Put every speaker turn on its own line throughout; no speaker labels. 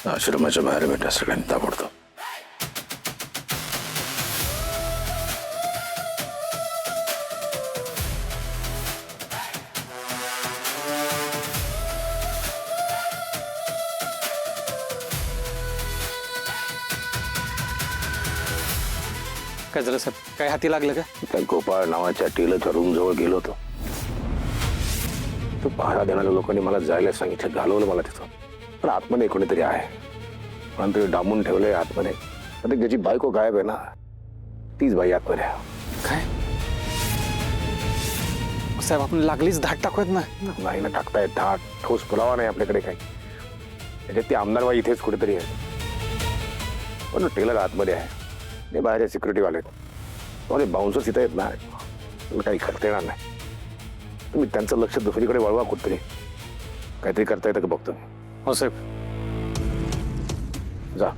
आश्रमाच्या बाहेर भेटा सगळ्यांनी ताबडतोब.
काय झालं साहेब? काय हाती लागलं का?
त्या गोपाळ नावाच्या टेलरच्या रूम जवळ गेलो होतो. तो पहारा देणाऱ्या लोकांनी मला जायला सांगितलं, घालवलं मला तिथं. पण आतमध्ये कोणीतरी आहे, पण ते डांबून ठेवलंय आतमध्ये. आता ज्याची बायको गायब आहे ना, तीच बाई आतमध्ये.
काय साहेब, आपण लागलीच धाड टाकूयात ना.
नाही ना टाकतायत धाट, ठोस पुरावा नाही आपल्याकडे काही. त्याच्यात ती आमदार बाई इथेच कुठेतरी आहे, पण टेलर आतमध्ये आहे. ते बाहेरचे सिक्युरिटी वाले आहेत, बाउन्सर्स इथं येत ना, काही करता येणार नाही. तुम्ही त्यांचं लक्ष दुसरीकडे वळवा, कुठतरी काहीतरी करता येतं का बघतो.
हो साहेब.
जा.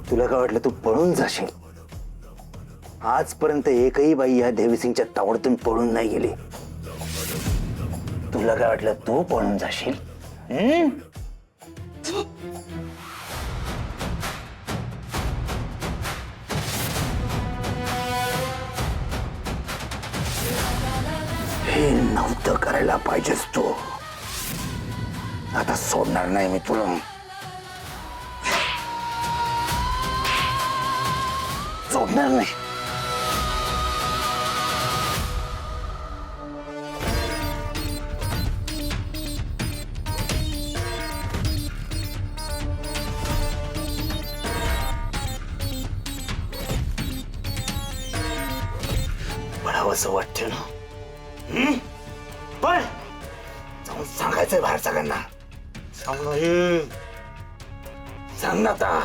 तुला काय वाटलं तू पळून जाशील? आजपर्यंत एकही बाई या देवीसिंगच्या तावडीतून पळून नाही गेली. तुला काय वाटलं तू पळून जाशील? हे नव्हतं करायला पाहिजेस तू. आता सोडणार नाही मी तुला. सोडणार नाही. पळावंसं वाटतं ना? पण जाऊन सांगायचंय बाहेर सगळ्यांना. सांग ना आता.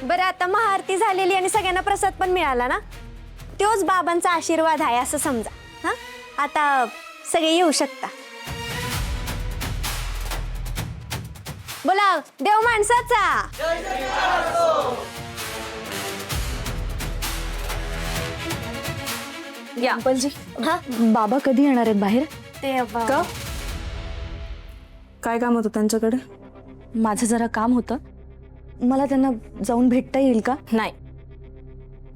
बरं, आता महाआरती झालेली आणि सगळ्यांना प्रसाद पण मिळाला ना, तोच बाबांचा आशीर्वाद आहे असं समजा. हा, आता सगळे येऊ शकता. बोला, देव माणसाचा. या
अंकलजी,
हा,
बाबा कधी येणार आहेत बाहेर?
ते
का? काय काम होतं त्यांच्याकडे? माझं जरा काम होतं, मला त्यांना जाऊन भेटता येईल का?
नाही,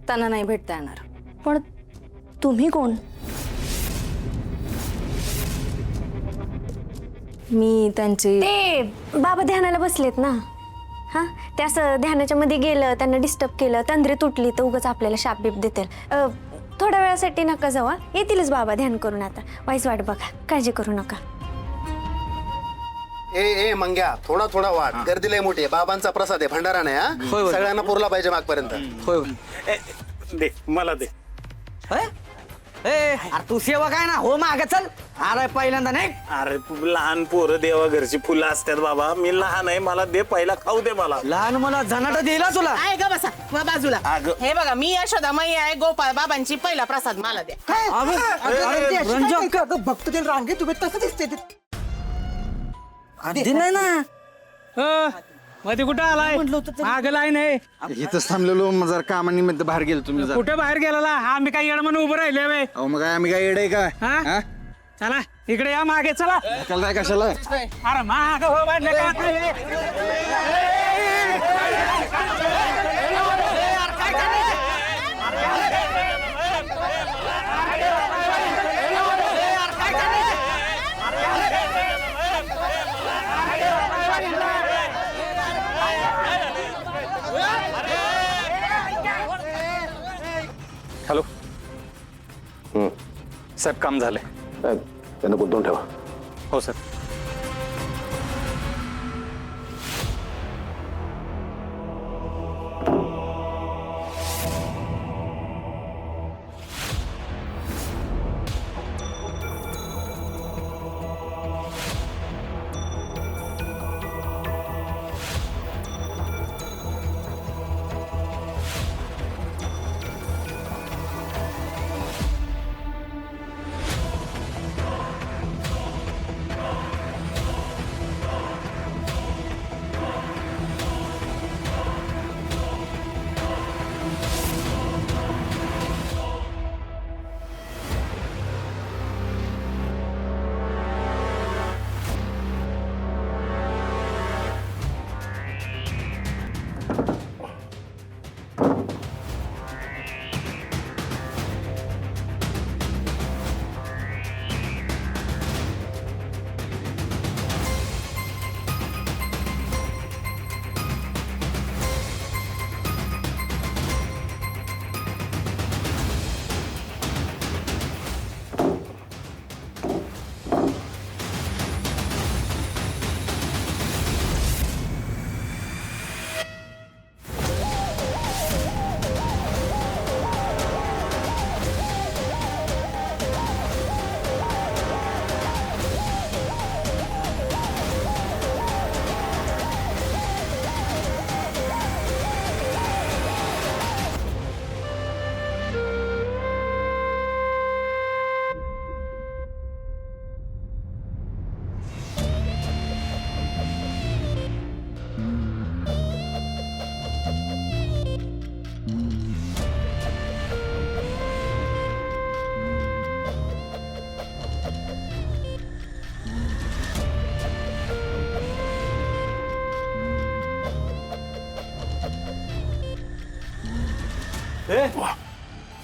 त्यांना नाही भेटता येणार.
पण तुम्ही कोण?
मी त्यांचे
ते बाबा ध्यानाला बसलेत ना. हा, ते असं ध्यानाच्या मध्ये गेलं, त्यांना डिस्टर्ब केलं, तंद्री तुटली तर उगाच आपल्याला शाप बीप देतील. थोड्या वेळासाठी नका जाऊ. येतीलच बाबा ध्यान करून. आता वाईच वाट बघा, काळजी करू नका.
ए मंग्या, थोडा थोडा वाट. गर्दी लय मोठी आहे. बाबांचा प्रसाद आहे, भंडारा नाही. हा, सगळ्यांना पुरला पाहिजे मागपर्यंत.
होय.
दे मला दे.
तू सेवा काय ना हो माग चल. अरे पहिल्यांदा नाही.
अरे लहान पोरं देवा घरची फुलं असतात बाबा. मी लहान आहे, मला दे, पहिला खाऊ दे मला.
लहान मला जनाट दिला तुला.
आहे का बसा बाजूला. हे बघा, मी यशोदा माई आहे. गोपाळ बाबांची पहिला प्रसाद मला द्या.
भक्त रांगे तुम्ही तसं दिसते नाही ना.
मध्ये कुठं आलाय? माग लाय नाही.
इथंच थांबलेलो, जर कामानिमित्त बाहेर गेलो. तुम्ही
कुठे बाहेर गेला? आम्ही काही येड म्हणून उभं राहिले वे.
अहो मग काय आम्ही काय येडे का?
हा, चला इकडे या, मागे चला.
कशाला?
अरे माग हो वाढले का? साहेब काम झालंय.
साहेब त्यांना गुंतवून ठेवा.
हो सर.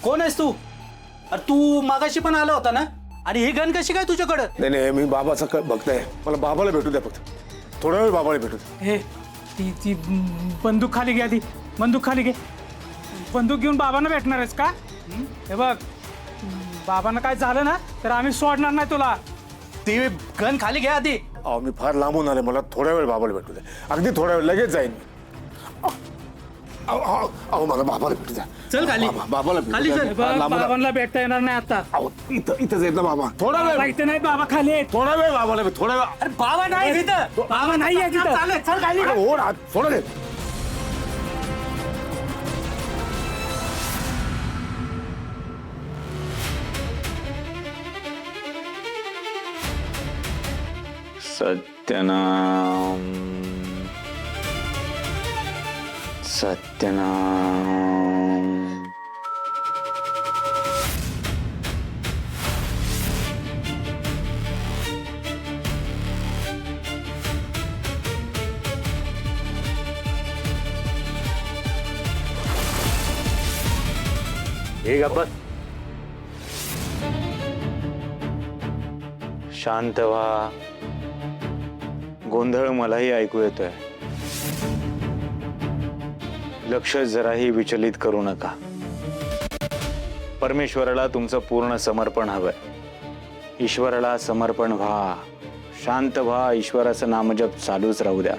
कोण आहेस तू? अरे तू मागाशी पण आला होता ना? आणि ही गण कशी काय तुझ्याकडं?
नाही नाही, मी बाबाचा भक्त आहे. मला बाबाला भेटू द्या फक्त. थोडा वेळ बाबाला भेटू द्या.
हे ती बंदूक खाली घ्या. ती बंदूक खाली घे. बंदूक घेऊन बाबांना भेटणार आहेस का? हे बघ, बाबांना काय झालं ना तर आम्ही सोडणार नाही तुला.
ती गण खाली घ्या आधी.
अहो मी फार लांबून आले, मला थोड्या वेळ बाबाला भेटू द्या. अगदी थोड्या वेळ, लगेच जाईन. अहो मला बाबाला भेटू द्या.
चल खाली.
बाबाला भेटू
खाली
द्या.
चल.
हे बघ, बाबांना भेटता येणार नाही आता.
अहो इथंच येत ना बाबा. थोडा वेळ.
इथे नाही, बाबा खाली आहेत.
थोडा वेळ बाबाला भेट. थोडा वेळ.
अरे बाबा नाही तिथं.
बाबा नाही आहे तिथं.
चालेल, चल खाली.
अरे हो ना, थोडा वेळ.
सत्यनाम सत्यनाम.
हे गप्पा.
शांत व्हा. गोंधळ मलाही ऐकू येतोय. लक्ष जराही विचलित करू नका. परमेश्वराला तुमचं पूर्ण समर्पण हवंय. ईश्वराला समर्पण व्हा. शांत व्हा. ईश्वराचं नामजप चालूच राहू द्या.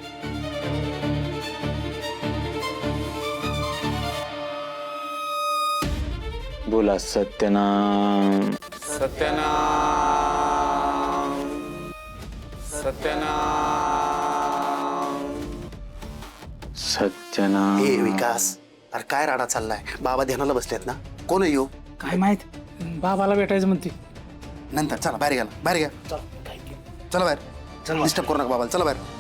बोला सत्यनाम सत्यनाम सत्यनाम सत्यनाम.
हे विकास, अरे काय राडा चाललाय? बाबा ध्यानाला बसलेत ना? कोण येऊ?
काय माहित, बाबाला भेटायचं म्हणते.
नंतर चला बाहेर घ्या, बाहेर घ्या. चला बाहेर. डिस्टर्ब करू नका बाबाला. चला बाहेर.